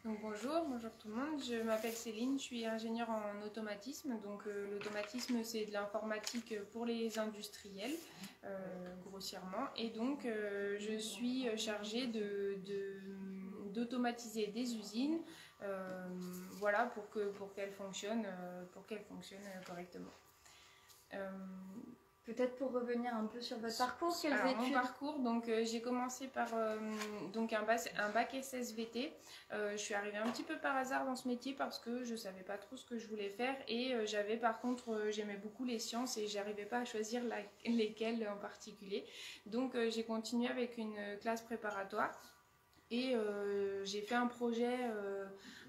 Donc bonjour tout le monde, je m'appelle Céline, je suis ingénieure en automatisme. Donc l'automatisme c'est de l'informatique pour les industriels, grossièrement. Et donc je suis chargée d'automatiser des usines, voilà, pour qu'elles fonctionnent, correctement. Peut-être pour revenir un peu sur votre parcours, quelles Alors, études? mon parcours, donc j'ai commencé par donc un bac SSVT. Je suis arrivée un petit peu par hasard dans ce métier parce que je savais pas trop ce que je voulais faire et j'avais par contre j'aimais beaucoup les sciences et j'arrivais pas à choisir lesquelles en particulier. Donc j'ai continué avec une classe préparatoire. Et j'ai fait un projet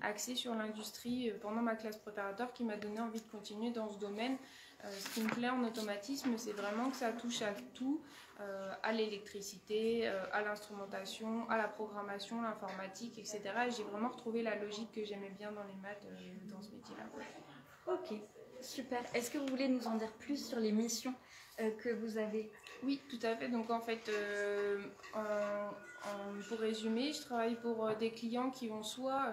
axé sur l'industrie pendant ma classe préparatoire qui m'a donné envie de continuer dans ce domaine. Ce qui me plaît en automatisme, c'est vraiment que ça touche à tout, à l'électricité, à l'instrumentation, à la programmation, l'informatique, etc. Et j'ai vraiment retrouvé la logique que j'aimais bien dans les maths dans ce métier-là. Ok, super. Est-ce que vous voulez nous en dire plus sur les missions que vous avez? Oui, tout à fait. Donc en fait, pour résumer, je travaille pour des clients qui vont soit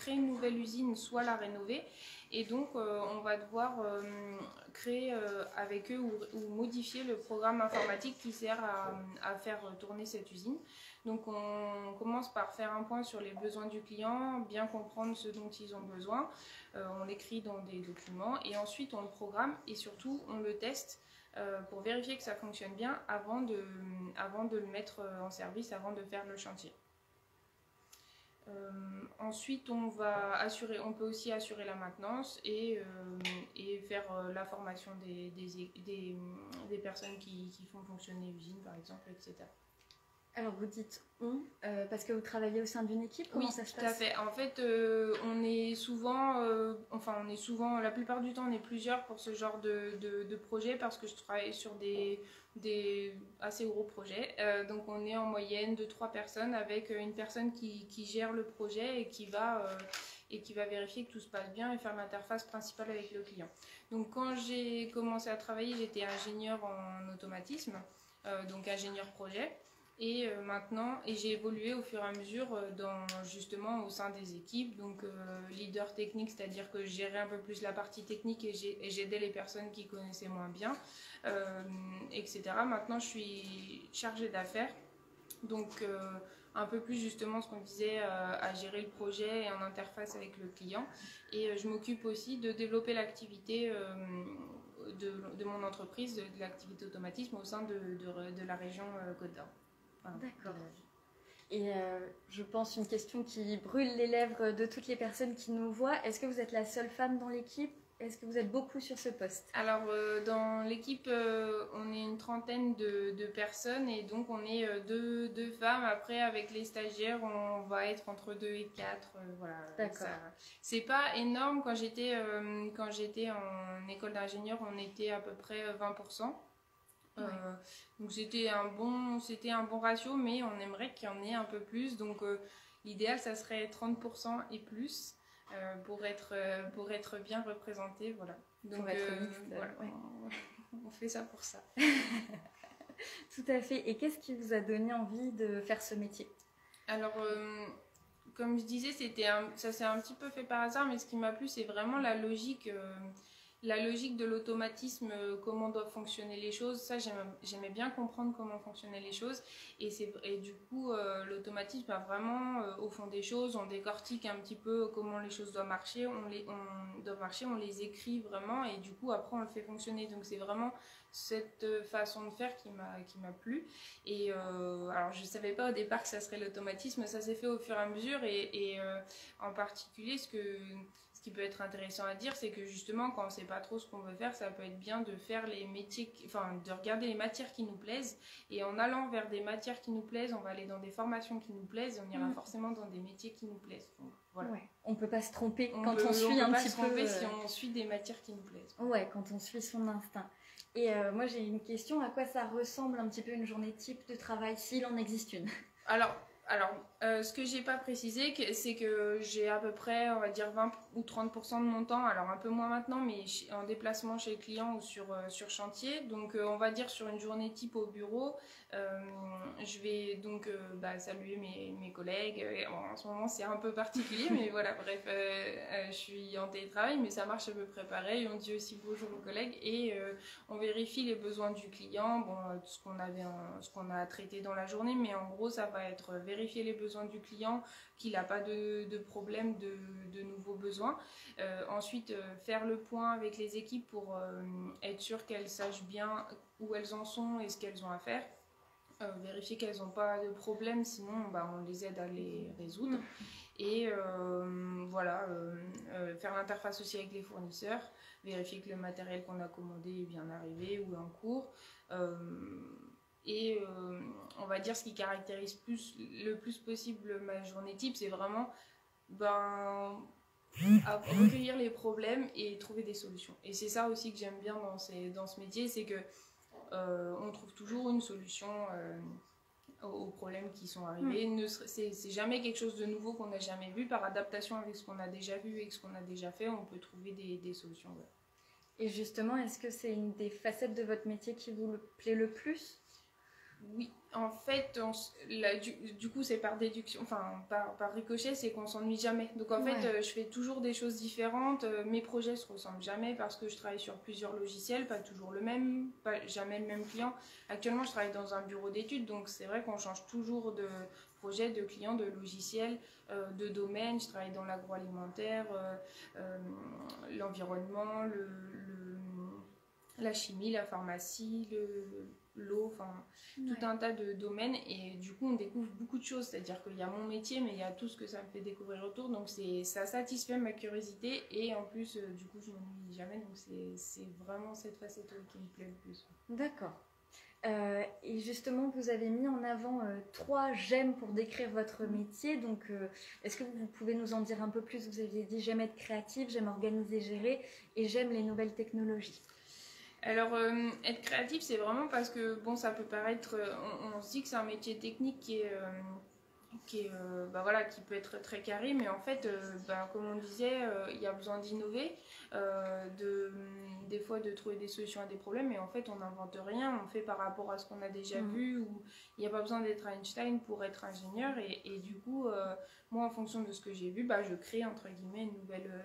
créer une nouvelle usine, soit la rénover. Et donc, on va devoir créer avec eux ou modifier le programme informatique qui sert à faire tourner cette usine. Donc, on commence par faire un point sur les besoins du client, bien comprendre ce dont ils ont besoin. On l'écrit dans des documents et ensuite, on le programme et surtout, on le teste pour vérifier que ça fonctionne bien avant de le mettre en service, avant de faire le chantier. Ensuite, on peut aussi assurer la maintenance et faire la formation des personnes qui font fonctionner l'usine, par exemple, etc. Alors vous dites on, parce que vous travaillez au sein d'une équipe, comment ça se passe? Oui, tout à fait. En fait, on est souvent, la plupart du temps, on est plusieurs pour ce genre de projet parce que je travaille sur des assez gros projets. Donc on est en moyenne de 3 personnes avec une personne qui gère le projet et qui va vérifier que tout se passe bien et faire l'interface principale avec le client. Donc quand j'ai commencé à travailler, j'étais ingénieure en automatisme, donc ingénieur projet. Et maintenant, j'ai évolué au fur et à mesure justement au sein des équipes, donc leader technique, c'est-à-dire que je gérais un peu plus la partie technique et j'aidais les personnes qui connaissaient moins bien, etc. Maintenant, je suis chargée d'affaires, donc un peu plus justement ce qu'on disait, à gérer le projet et en interface avec le client. Et je m'occupe aussi de développer l'activité de mon entreprise, de l'activité automatisme au sein de la région Côte d'Or. D'accord. Et je pense une question qui brûle les lèvres de toutes les personnes qui nous voient. Est-ce que vous êtes la seule femme dans l'équipe? Est-ce que vous êtes beaucoup sur ce poste? Alors, dans l'équipe, on est une trentaine de personnes et donc on est deux femmes. Après, avec les stagiaires, on va être entre 2 et 4. Voilà. D'accord. C'est pas énorme. Quand j'étais en école d'ingénieur, on était à peu près 20%. Ouais. Donc c'était un bon ratio, mais on aimerait qu'il y en ait un peu plus. Donc l'idéal, ça serait 30% et plus pour être bien représenté. Voilà. Donc pour être mixte, voilà, ouais. on fait ça pour ça. Tout à fait. Et qu'est-ce qui vous a donné envie de faire ce métier? Alors, comme je disais, ça s'est un petit peu fait par hasard, mais ce qui m'a plu, c'est vraiment la logique de l'automatisme, comment doivent fonctionner les choses. Ça, j'aimais bien comprendre comment fonctionnaient les choses. Et du coup, l'automatisme va vraiment au fond des choses. On décortique un petit peu comment les choses doivent marcher. On les écrit vraiment et du coup, après, on le fait fonctionner. Donc, c'est vraiment cette façon de faire qui m'a plu. Et alors, je ne savais pas au départ que ça serait l'automatisme. Ça s'est fait au fur et à mesure. Et en particulier, ce qui peut être intéressant à dire, c'est que justement, quand on ne sait pas trop ce qu'on veut faire, ça peut être bien de faire les métiers, de regarder les matières qui nous plaisent. Et en allant vers des matières qui nous plaisent, on va aller dans des formations qui nous plaisent et on ira forcément dans des métiers qui nous plaisent. Donc, voilà. Ouais. On ne peut pas se tromper quand on suit un petit peu. Si on suit des matières qui nous plaisent. Ouais, quand on suit son instinct. Et moi, j'ai une question. À quoi ça ressemble un petit peu une journée type de travail, s'il en existe une? Alors, Alors, ce que j'ai pas précisé, c'est que j'ai à peu près, on va dire 20 ou 30% de mon temps, alors un peu moins maintenant, mais en déplacement chez le client ou sur chantier. Donc, on va dire sur une journée type au bureau, je vais donc saluer mes collègues. Bon, en ce moment, c'est un peu particulier, mais voilà, bref, je suis en télétravail, mais ça marche à peu près pareil. On dit aussi bonjour aux collègues et on vérifie les besoins du client, bon, ce qu'on a traité dans la journée, mais en gros, ça va être vérifier les besoins du client, qu'il n'a pas de problème de nouveaux besoins. Ensuite, faire le point avec les équipes pour être sûr qu'elles sachent bien où elles en sont et ce qu'elles ont à faire. Vérifier qu'elles n'ont pas de problème, sinon on les aide à les résoudre. Et faire l'interface aussi avec les fournisseurs, vérifier que le matériel qu'on a commandé est bien arrivé ou est en cours. On va dire ce qui caractérise le plus possible ma journée type, c'est vraiment recueillir les problèmes et trouver des solutions. Et c'est ça aussi que j'aime bien dans ce métier, c'est que on trouve toujours une solution aux problèmes qui sont arrivés. C'est jamais quelque chose de nouveau qu'on n'a jamais vu. Par adaptation avec ce qu'on a déjà vu et ce qu'on a déjà fait, on peut trouver des solutions. Ouais. Et justement, est-ce que c'est une des facettes de votre métier qui vous plaît le plus ? Oui, en fait, du coup, c'est par déduction, enfin, par ricochet, c'est qu'on s'ennuie jamais. Donc, en fait, je fais toujours des choses différentes. Mes projets se ressemblent jamais parce que je travaille sur plusieurs logiciels, pas toujours le même, jamais le même client. Actuellement, je travaille dans un bureau d'études, donc c'est vrai qu'on change toujours de projet, de client, de logiciel, de domaine. Je travaille dans l'agroalimentaire, l'environnement, la chimie, la pharmacie, l'eau, enfin tout un tas de domaines, et du coup on découvre beaucoup de choses, c'est-à-dire qu'il y a mon métier mais il y a tout ce que ça me fait découvrir autour, donc ça satisfait ma curiosité et en plus du coup je m'ennuie jamais, donc c'est vraiment cette facette qui me plaît le plus. D'accord. Et justement, vous avez mis en avant 3 j'aime pour décrire votre métier. Donc, est-ce que vous pouvez nous en dire un peu plus ? Vous aviez dit j'aime être créative, j'aime organiser, gérer et j'aime les nouvelles technologies. Alors, être créatif, c'est vraiment parce que, bon, ça peut paraître... on se dit que c'est un métier technique qui peut être très carré, mais en fait, comme on disait, il y a besoin d'innover, des fois de trouver des solutions à des problèmes, mais en fait, on n'invente rien, on fait par rapport à ce qu'on a déjà vu, ou il n'y a pas besoin d'être Einstein pour être ingénieur, et du coup, moi, en fonction de ce que j'ai vu, je crée, entre guillemets,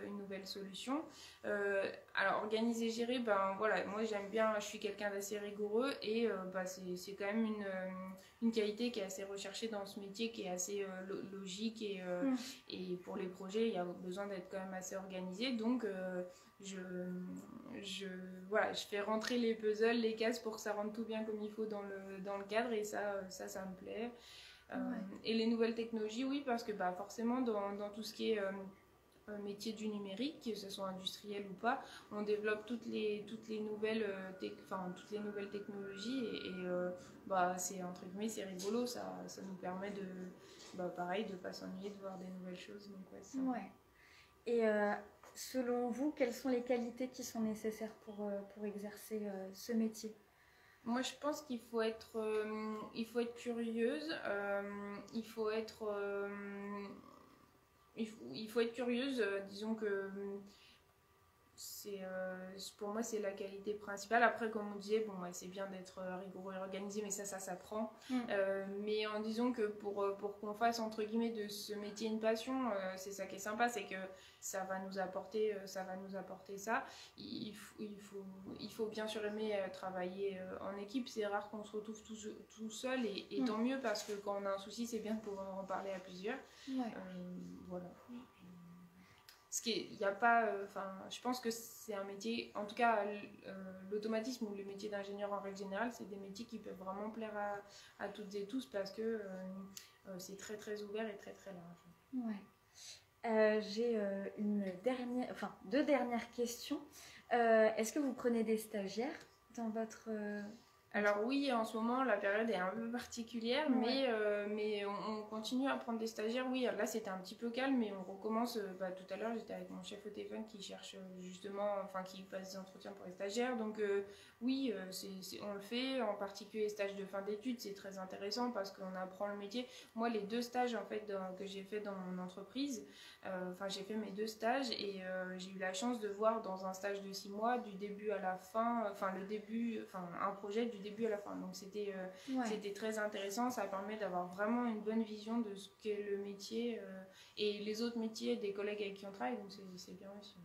une nouvelle solution. Alors, organiser, gérer, moi, j'aime bien, je suis quelqu'un d'assez rigoureux, et c'est quand même une qualité qui est assez recherchée dans ce métier, qui est assez logique, et pour les projets il y a besoin d'être quand même assez organisé, donc je fais rentrer les puzzles, les cases pour que ça rentre tout bien comme il faut dans le cadre, et ça me plaît. Et les nouvelles technologies, oui, parce que forcément dans tout ce qui est métier du numérique, que ce soit industriel ou pas, on développe toutes les nouvelles technologies, c'est entre guillemets, c'est rigolo, ça nous permet pareil, de pas s'ennuyer, de voir des nouvelles choses, donc ouais. Et selon vous, quelles sont les qualités qui sont nécessaires pour exercer ce métier ? Moi, je pense qu'il faut être curieuse, il faut être curieuse, disons que pour moi c'est la qualité principale. Après, comme on disait, c'est bien d'être rigoureux et organisé, mais ça s'apprend. Mais en disant que pour qu'on fasse entre guillemets de ce métier une passion, c'est ça qui est sympa, c'est que ça va nous apporter ça. Il faut bien sûr aimer travailler en équipe. C'est rare qu'on se retrouve tout seul, et tant mieux, parce que quand on a un souci, c'est bien de pouvoir en parler à plusieurs. Voilà. Il y a pas, je pense que c'est un métier, en tout cas l'automatisme ou le métier d'ingénieur en règle générale, c'est des métiers qui peuvent vraiment plaire à toutes et tous, parce que c'est très très ouvert et très très large. Ouais. J'ai deux dernières questions. Est-ce que vous prenez des stagiaires dans votre Alors oui, en ce moment, la période est un peu particulière, mais on continue à prendre des stagiaires. Oui, là, c'était un petit peu calme, mais on recommence. Tout à l'heure, j'étais avec mon chef au téléphone qui cherche justement, enfin, qui passe des entretiens pour les stagiaires. Donc oui, on le fait. En particulier, les stages de fin d'études, c'est très intéressant parce qu'on apprend le métier. Moi, les 2 stages en fait que j'ai fait dans mon entreprise, j'ai fait mes 2 stages et j'ai eu la chance de voir dans un stage de 6 mois, du début à la fin, un projet du début à la fin. Donc c'était très intéressant, ça permet d'avoir vraiment une bonne vision de ce qu'est le métier et les autres métiers des collègues avec qui on travaille, donc c'est bien aussi.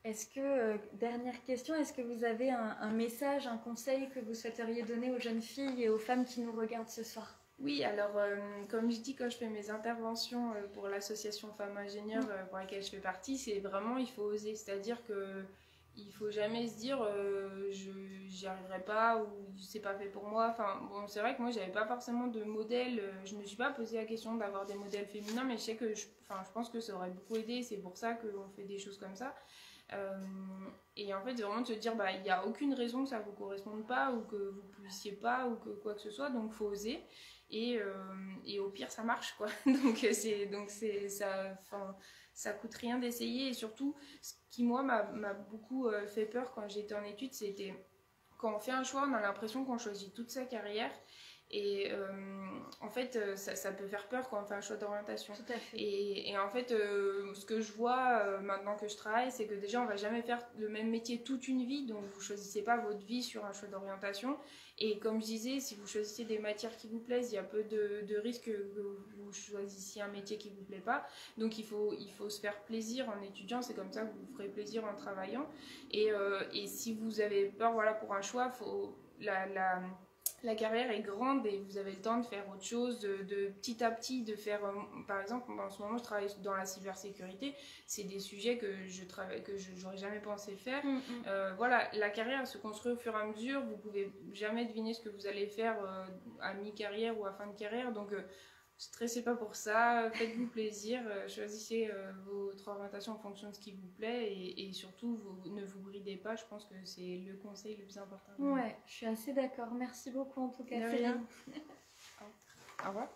Est-ce que, dernière question, est-ce que vous avez un message, un conseil que vous souhaiteriez donner aux jeunes filles et aux femmes qui nous regardent ce soir? Oui, alors comme je dis quand je fais mes interventions pour l'association Femmes Ingénieurs pour laquelle je fais partie, c'est vraiment il faut oser, c'est-à-dire que il faut jamais se dire j'y arriverai pas ou c'est pas fait pour moi. Enfin bon, c'est vrai que moi j'avais pas forcément de modèle, je me suis pas posé la question d'avoir des modèles féminins, mais je sais que je pense que ça aurait beaucoup aidé, c'est pour ça qu'on fait des choses comme ça. Et en fait vraiment de se dire il n'y a aucune raison que ça vous corresponde pas ou que vous puissiez pas ou que quoi que ce soit, donc faut oser. Et au pire ça marche quoi. Ça coûte rien d'essayer, et surtout ce qui moi m'a beaucoup fait peur quand j'étais en études, c'était quand on fait un choix, on a l'impression qu'on choisit toute sa carrière. Et en fait, ça peut faire peur quand on fait un choix d'orientation. Tout à fait. Et en fait, ce que je vois maintenant que je travaille, c'est que déjà, on va jamais faire le même métier toute une vie. Donc, vous choisissez pas votre vie sur un choix d'orientation. Et comme je disais, si vous choisissez des matières qui vous plaisent, il y a peu de risques que vous choisissiez un métier qui vous plaît pas. Donc, il faut se faire plaisir en étudiant. C'est comme ça que vous vous ferez plaisir en travaillant. Et si vous avez peur, voilà, pour un choix, la carrière est grande et vous avez le temps de faire autre chose, de petit à petit, de faire, par exemple, en ce moment je travaille dans la cybersécurité, c'est des sujets que j'aurais jamais pensé faire. Voilà, la carrière se construit au fur et à mesure, vous pouvez jamais deviner ce que vous allez faire à mi-carrière ou à fin de carrière, donc stressez pas pour ça, faites-vous plaisir, choisissez votre orientation en fonction de ce qui vous plaît et surtout ne vous bridez pas, je pense que c'est le conseil le plus important. Ouais, je suis assez d'accord. Merci beaucoup en tout cas, Céline. Au revoir.